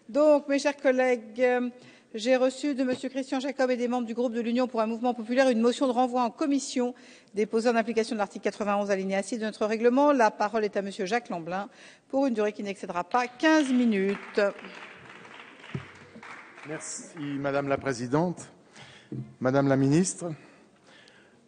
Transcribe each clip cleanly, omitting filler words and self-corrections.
Donc, mes chers collègues, j'ai reçu de M. Christian Jacob et des membres du groupe de l'Union pour un mouvement populaire une motion de renvoi en commission déposée en application de l'article 91 alinéa 6 de notre règlement. La parole est à M. Jacques Lamblin pour une durée qui n'excédera pas 15 minutes. Merci Madame la Présidente. Madame la Ministre,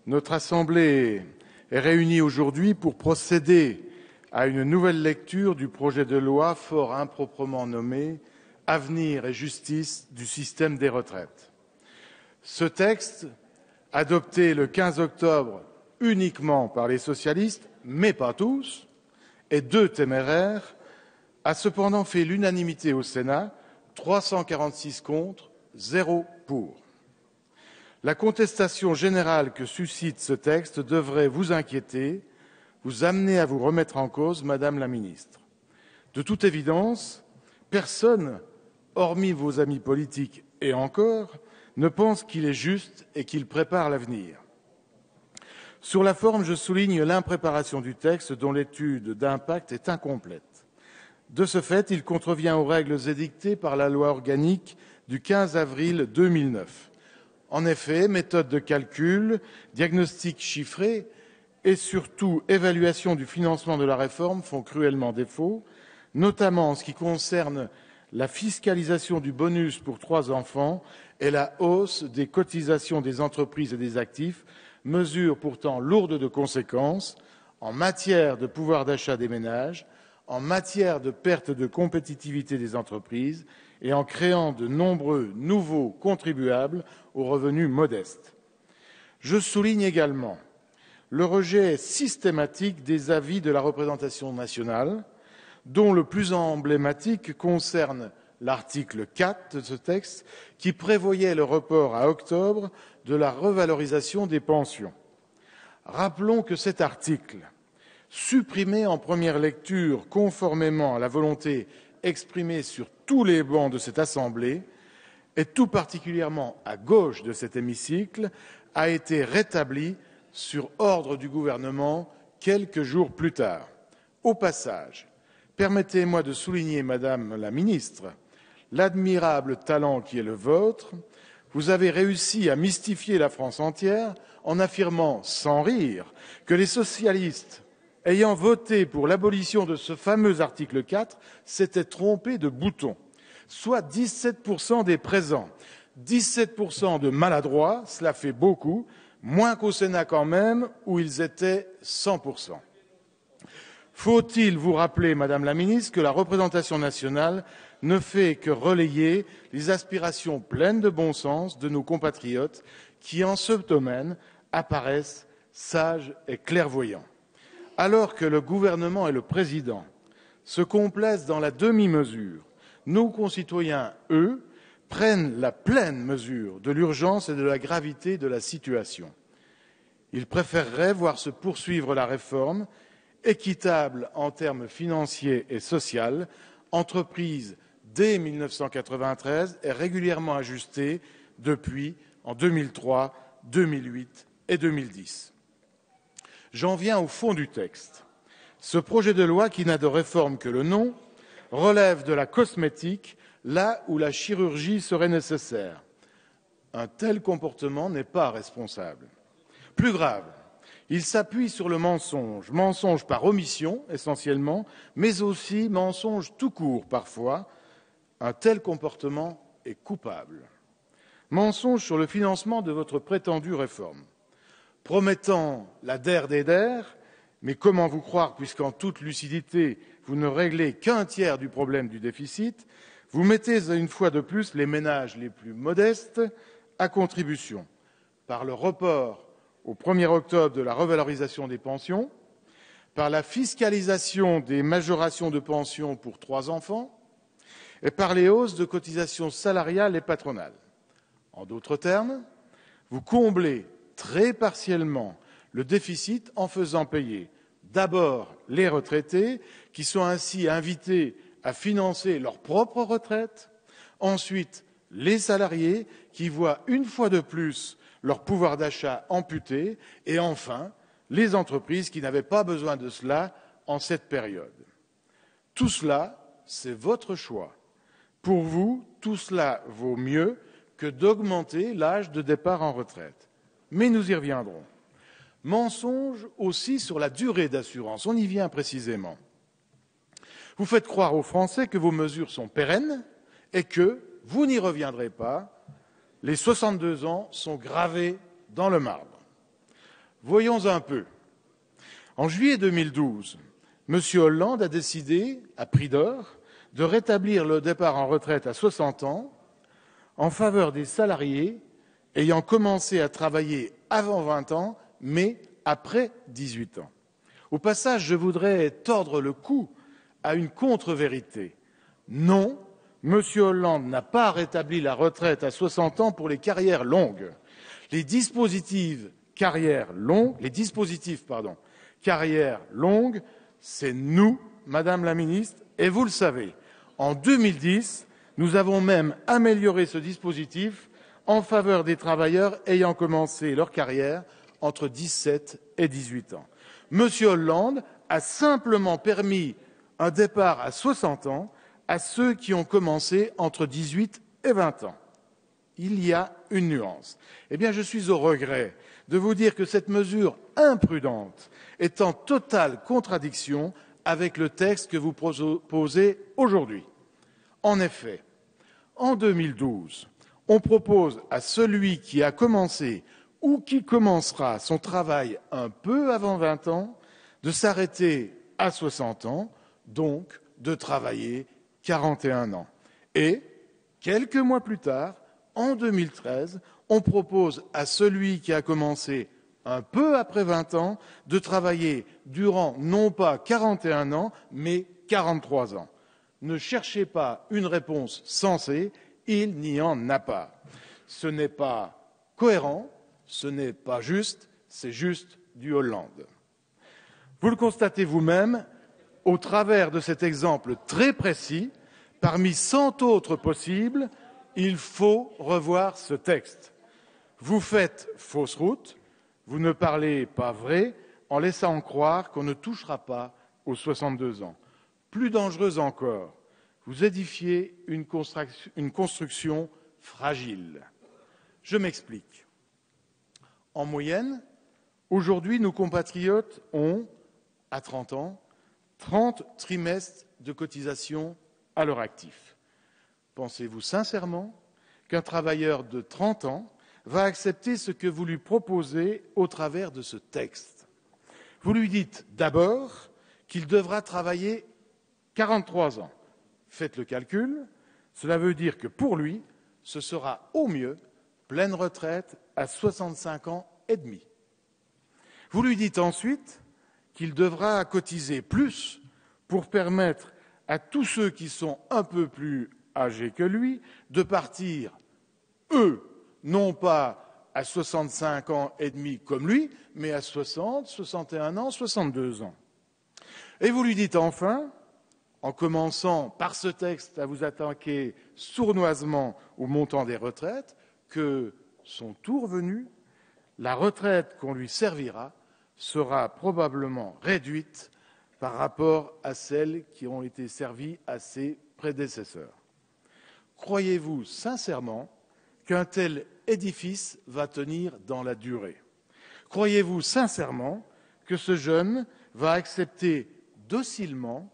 notre Assemblée est réunie aujourd'hui pour procéder à une nouvelle lecture du projet de loi fort improprement nommé « Avenir et justice du système des retraites ». Ce texte, adopté le 15 octobre uniquement par les socialistes, mais pas tous, et 2 téméraires, a cependant fait l'unanimité au Sénat, 346 contre, 0 pour. La contestation générale que suscite ce texte devrait vous inquiéter, vous amener à vous remettre en cause, Madame la Ministre. De toute évidence, personne, hormis vos amis politiques et encore, ne pense qu'il est juste et qu'il prépare l'avenir. Sur la forme, je souligne l'impréparation du texte dont l'étude d'impact est incomplète. De ce fait, il contrevient aux règles édictées par la loi organique du 15 avril 2009. En effet, méthode de calcul, diagnostic chiffré et surtout évaluation du financement de la réforme font cruellement défaut, notamment en ce qui concerne la fiscalisation du bonus pour 3 enfants et la hausse des cotisations des entreprises et des actifs, mesures pourtant lourdes de conséquences en matière de pouvoir d'achat des ménages, en matière de perte de compétitivité des entreprises et en créant de nombreux nouveaux contribuables aux revenus modestes. Je souligne également le rejet systématique des avis de la représentation nationale, dont le plus emblématique concerne l'article 4 de ce texte, qui prévoyait le report à octobre de la revalorisation des pensions. Rappelons que cet article, supprimé en première lecture conformément à la volonté exprimée sur tous les bancs de cette Assemblée, et tout particulièrement à gauche de cet hémicycle, a été rétabli sur ordre du gouvernement quelques jours plus tard. Au passage, permettez-moi de souligner, Madame la Ministre, l'admirable talent qui est le vôtre. Vous avez réussi à mystifier la France entière en affirmant, sans rire, que les socialistes, ayant voté pour l'abolition de ce fameux article 4, s'étaient trompés de bouton, soit 17% des présents. 17% de maladroits, cela fait beaucoup, moins qu'au Sénat quand même, où ils étaient 100%. Faut-il vous rappeler, Madame la Ministre, que la représentation nationale ne fait que relayer les aspirations pleines de bon sens de nos compatriotes qui, en ce domaine, apparaissent sages et clairvoyants. Alors que le gouvernement et le président se complaisent dans la demi-mesure, nos concitoyens, eux, prennent la pleine mesure de l'urgence et de la gravité de la situation. Ils préféreraient voir se poursuivre la réforme, équitable en termes financiers et sociaux, entreprise dès 1993 et régulièrement ajustée depuis en 2003, 2008 et 2010. J'en viens au fond du texte. Ce projet de loi, qui n'a de réforme que le nom, relève de la cosmétique là où la chirurgie serait nécessaire. Un tel comportement n'est pas responsable. Plus grave, il s'appuie sur le mensonge, mensonge par omission essentiellement, mais aussi mensonge tout court parfois. Un tel comportement est coupable. Mensonge sur le financement de votre prétendue réforme. Promettant la DER des DER, mais comment vous croire puisqu'en toute lucidité, vous ne réglez qu'un tiers du problème du déficit, vous mettez une fois de plus les ménages les plus modestes à contribution par le report au 1er octobre de la revalorisation des pensions, par la fiscalisation des majorations de pensions pour 3 enfants et par les hausses de cotisations salariales et patronales. En d'autres termes, vous comblez très partiellement le déficit en faisant payer d'abord les retraités, qui sont ainsi invités à financer leur propre retraite, ensuite les salariés, qui voient une fois de plus leur pouvoir d'achat amputé, et enfin les entreprises qui n'avaient pas besoin de cela en cette période. Tout cela, c'est votre choix. Pour vous, tout cela vaut mieux que d'augmenter l'âge de départ en retraite. Mais nous y reviendrons. Mensonge aussi sur la durée d'assurance. On y vient précisément. Vous faites croire aux Français que vos mesures sont pérennes et que, vous n'y reviendrez pas, les 62 ans sont gravés dans le marbre. Voyons un peu. En juillet 2012, M. Hollande a décidé, à prix d'or, de rétablir le départ en retraite à 60 ans en faveur des salariés ayant commencé à travailler avant 20 ans, mais après 18 ans. Au passage, je voudrais tordre le cou à une contre-vérité. Non, M. Hollande n'a pas rétabli la retraite à 60 ans pour les carrières longues. Les dispositifs carrières longues, c'est nous, Madame la Ministre, et vous le savez. En 2010, nous avons même amélioré ce dispositif en faveur des travailleurs ayant commencé leur carrière entre 17 et 18 ans. M. Hollande a simplement permis un départ à 60 ans à ceux qui ont commencé entre 18 et 20 ans. Il y a une nuance. Eh bien, je suis au regret de vous dire que cette mesure imprudente est en totale contradiction avec le texte que vous proposez aujourd'hui. En effet, en 2012, on propose à celui qui a commencé ou qui commencera son travail un peu avant 20 ans de s'arrêter à 60 ans, donc de travailler 41 ans. Et, quelques mois plus tard, en 2013, on propose à celui qui a commencé un peu après 20 ans de travailler durant non pas 41 ans, mais 43 ans. Ne cherchez pas une réponse sensée, il n'y en a pas. Ce n'est pas cohérent, ce n'est pas juste, c'est juste du Hollande. Vous le constatez vous-même au travers de cet exemple très précis, parmi 100 autres possibles, il faut revoir ce texte. Vous faites fausse route, vous ne parlez pas vrai en laissant croire qu'on ne touchera pas aux 62 ans. Plus dangereux encore, vous édifiez une construction fragile. Je m'explique. En moyenne, aujourd'hui, nos compatriotes ont, à 30 ans, 30 trimestres de cotisation à leur actif. Pensez-vous sincèrement qu'un travailleur de 30 ans va accepter ce que vous lui proposez au travers de ce texte? Vous lui dites d'abord qu'il devra travailler 43 ans. Faites le calcul, cela veut dire que pour lui, ce sera au mieux pleine retraite à 65 ans et demi. Vous lui dites ensuite qu'il devra cotiser plus pour permettre à tous ceux qui sont un peu plus âgés que lui de partir, eux, non pas à 65 ans et demi comme lui, mais à 60, 61 ans, 62 ans. Et vous lui dites enfin, en commençant par ce texte à vous attaquer sournoisement au montant des retraites, que son tour venu, la retraite qu'on lui servira sera probablement réduite par rapport à celles qui ont été servies à ses prédécesseurs. Croyez-vous sincèrement qu'un tel édifice va tenir dans la durée? Croyez-vous sincèrement que ce jeune va accepter docilement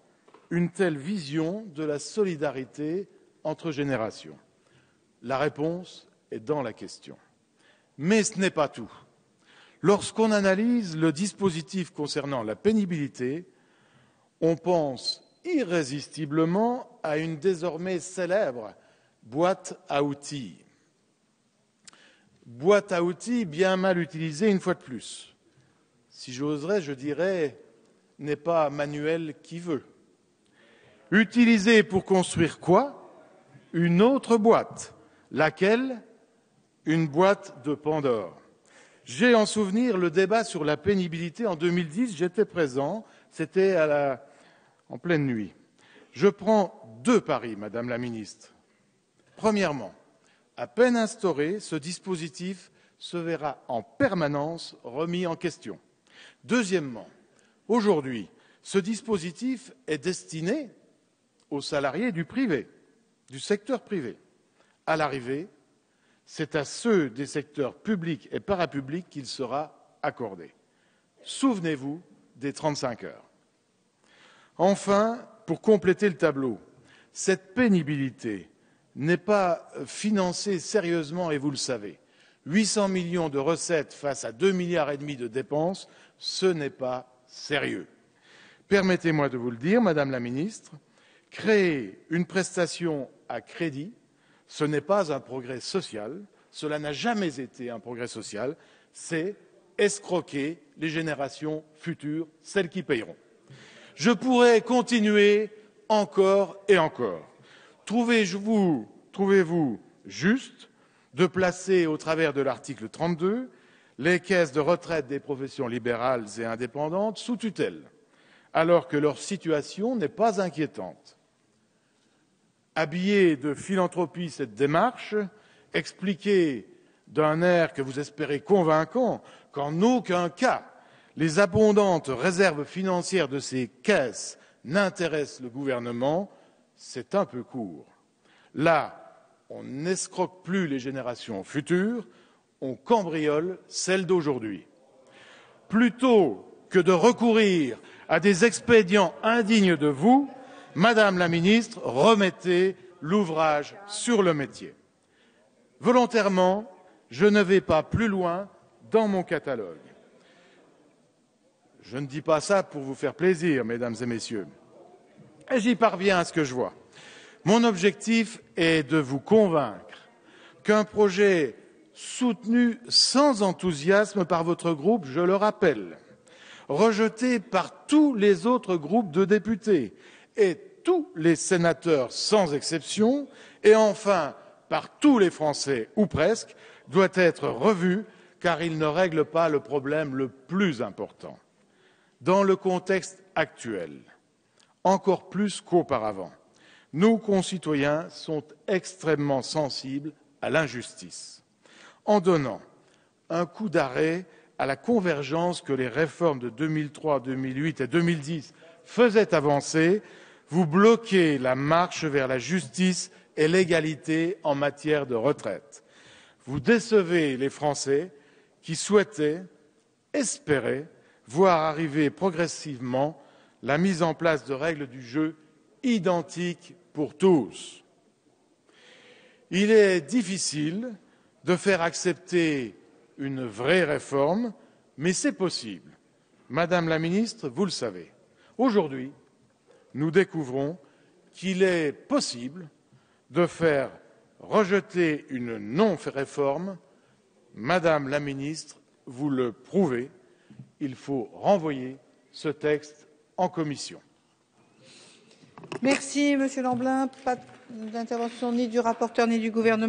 une telle vision de la solidarité entre générations? La réponse est dans la question. Mais ce n'est pas tout. Lorsqu'on analyse le dispositif concernant la pénibilité, on pense irrésistiblement à une désormais célèbre boîte à outils. Boîte à outils bien mal utilisée une fois de plus. Si j'oserais, je dirais, n'est pas manuel qui veut. Utilisée pour construire quoi? Une autre boîte. Laquelle? Une boîte de Pandore. J'ai en souvenir le débat sur la pénibilité en 2010, j'étais présent, c'était en pleine nuit. Je prends 2 paris, Madame la Ministre. Premièrement, à peine instauré, ce dispositif se verra en permanence remis en question. Deuxièmement, aujourd'hui, ce dispositif est destiné aux salariés du privé. du secteur privé. À l'arrivée, c'est à ceux des secteurs publics et parapublics qu'il sera accordé. Souvenez-vous des 35 heures. Enfin, pour compléter le tableau, cette pénibilité n'est pas financée sérieusement, et vous le savez. 800 millions de recettes face à 2,5 milliards de dépenses, ce n'est pas sérieux. Permettez-moi de vous le dire, Madame la Ministre, créer une prestation à crédit, ce n'est pas un progrès social, cela n'a jamais été un progrès social, c'est escroquer les générations futures, celles qui paieront. Je pourrais continuer encore et encore. Trouvez-vous juste de placer, au travers de l'article 32, les caisses de retraite des professions libérales et indépendantes sous tutelle, alors que leur situation n'est pas inquiétante? Habiller de philanthropie cette démarche, expliquer d'un air que vous espérez convaincant qu'en aucun cas les abondantes réserves financières de ces caisses n'intéressent le gouvernement, c'est un peu court. Là, on n'escroque plus les générations futures, on cambriole celles d'aujourd'hui. Plutôt que de recourir à des expédients indignes de vous, Madame la Ministre, remettez l'ouvrage sur le métier. Volontairement, je ne vais pas plus loin dans mon catalogue. Je ne dis pas ça pour vous faire plaisir, mesdames et messieurs. Et j'y parviens à ce que je vois. Mon objectif est de vous convaincre qu'un projet soutenu sans enthousiasme par votre groupe, je le rappelle, rejeté par tous les autres groupes de députés et tous les sénateurs sans exception, et enfin par tous les Français, ou presque, doit être revu car il ne règle pas le problème le plus important. Dans le contexte actuel, encore plus qu'auparavant, nos concitoyens sont extrêmement sensibles à l'injustice. En donnant un coup d'arrêt à la convergence que les réformes de 2003, 2008 et 2010 faisaient avancer, vous bloquez la marche vers la justice et l'égalité en matière de retraite. Vous décevez les Français qui souhaitaient, espéraient voir arriver progressivement la mise en place de règles du jeu identiques pour tous. Il est difficile de faire accepter une vraie réforme, mais c'est possible. Madame la Ministre, vous le savez. Aujourd'hui, nous découvrons qu'il est possible de faire rejeter une non-réforme. Madame la Ministre, vous le prouvez, il faut renvoyer ce texte en commission. Merci, Monsieur Lamblin. Pas d'intervention ni du rapporteur ni du gouvernement.